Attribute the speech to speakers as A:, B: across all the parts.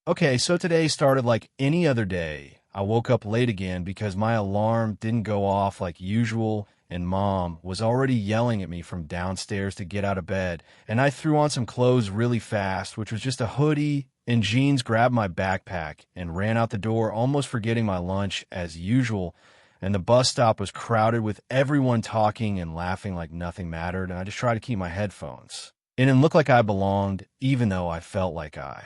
A: Okay, so today started like any other day. I woke up late again because my alarm didn't go off like usual, and mom was already yelling at me from downstairs to get out of bed. And I threw on some clothes really fast, which was just a hoodie and jeans, grabbed my backpack, and ran out the door, almost forgetting my lunch as usual. And the bus stop was crowded with everyone talking and laughing like nothing mattered, and I just tried to keep my headphones. It didn't look like I belonged, even though I felt like I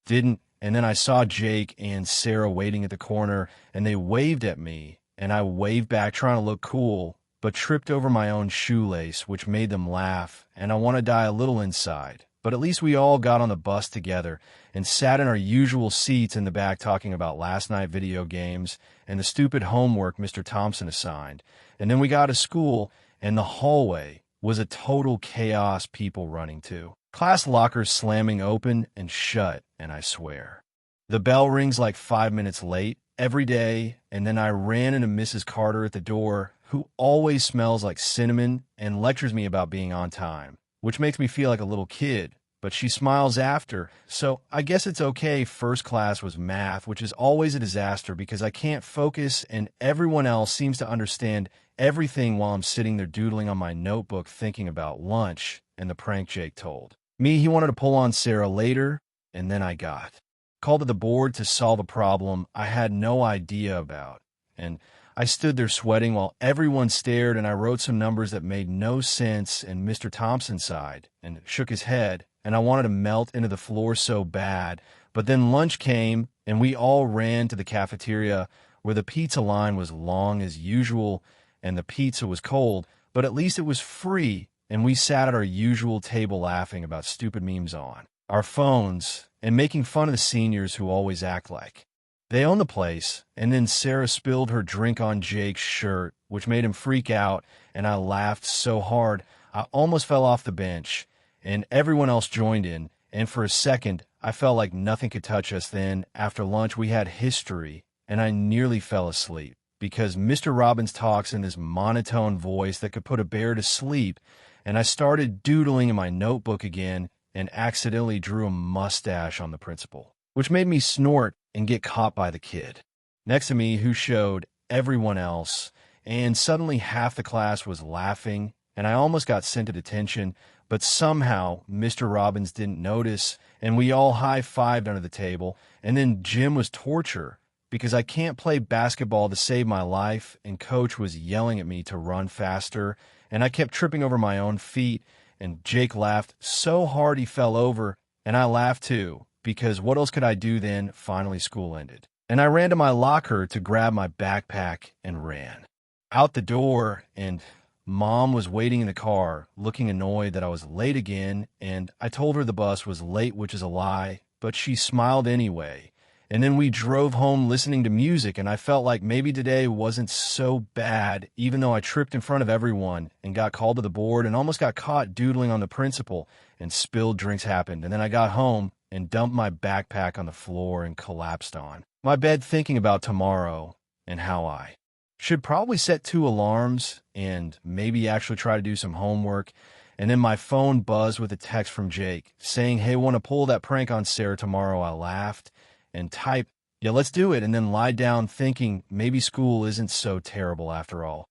A: didn't. And then I saw Jake and Sarah waiting at the corner, and they waved at me, and I waved back trying to look cool, but tripped over my own shoelace, which made them laugh, and I want to die a little inside. But at least we all got on the bus together and sat in our usual seats in the back talking about last night video games and the stupid homework Mr. Thompson assigned. And then we got to school, and the hallway was a total chaos, people running to. Class lockers slamming open and shut, and I swear. The bell rings like 5 minutes late every day, and then I ran into Mrs. Carter at the door, who always smells like cinnamon and lectures me about being on time, which makes me feel like a little kid. But she smiles after, so I guess it's okay. First class was math, which is always a disaster because I can't focus and everyone else seems to understand everything while I'm sitting there doodling on my notebook thinking about lunch and the prank Jake told me he wanted to pull on Sarah later, and then I got called to the board to solve a problem I had no idea about. And I stood there sweating while everyone stared, and I wrote some numbers that made no sense, and Mr. Thompson sighed and shook his head, and I wanted to melt into the floor so bad. But then lunch came, and we all ran to the cafeteria where the pizza line was long as usual, and the pizza was cold, but at least it was free, and we sat at our usual table laughing about stupid memes on our phones and making fun of the seniors who always act like they own the place. And then Sarah spilled her drink on Jake's shirt, which made him freak out, and I laughed so hard I almost fell off the bench, and everyone else joined in, and for a second I felt like nothing could touch us. Then, after lunch, we had history, and I nearly fell asleep because Mr. Robbins talks in this monotone voice that could put a bear to sleep, and I started doodling in my notebook again and accidentally drew a mustache on the principal, which made me snort and get caught by the kid next to me who showed everyone else, and suddenly half the class was laughing, and I almost got sent to detention, but somehow Mr. Robbins didn't notice, and we all high-fived under the table, and then gym was torture because I can't play basketball to save my life, and coach was yelling at me to run faster, and I kept tripping over my own feet, and Jake laughed so hard he fell over, and I laughed too, because what else could I do then? Finally, school ended, and I ran to my locker to grab my backpack and ran out the door, and Mom was waiting in the car, looking annoyed that I was late again, and I told her the bus was late, which is a lie, but she smiled anyway. And then we drove home listening to music, and I felt like maybe today wasn't so bad, even though I tripped in front of everyone and got called to the board and almost got caught doodling on the principal, and spilled drinks happened. And then I got home and dumped my backpack on the floor and collapsed on my bed thinking about tomorrow and how I should probably set 2 alarms and maybe actually try to do some homework. And then my phone buzzed with a text from Jake saying, "Hey, want to pull that prank on Sarah tomorrow?" I laughed and typed, "Yeah, let's do it," and then lied down thinking maybe school isn't so terrible after all.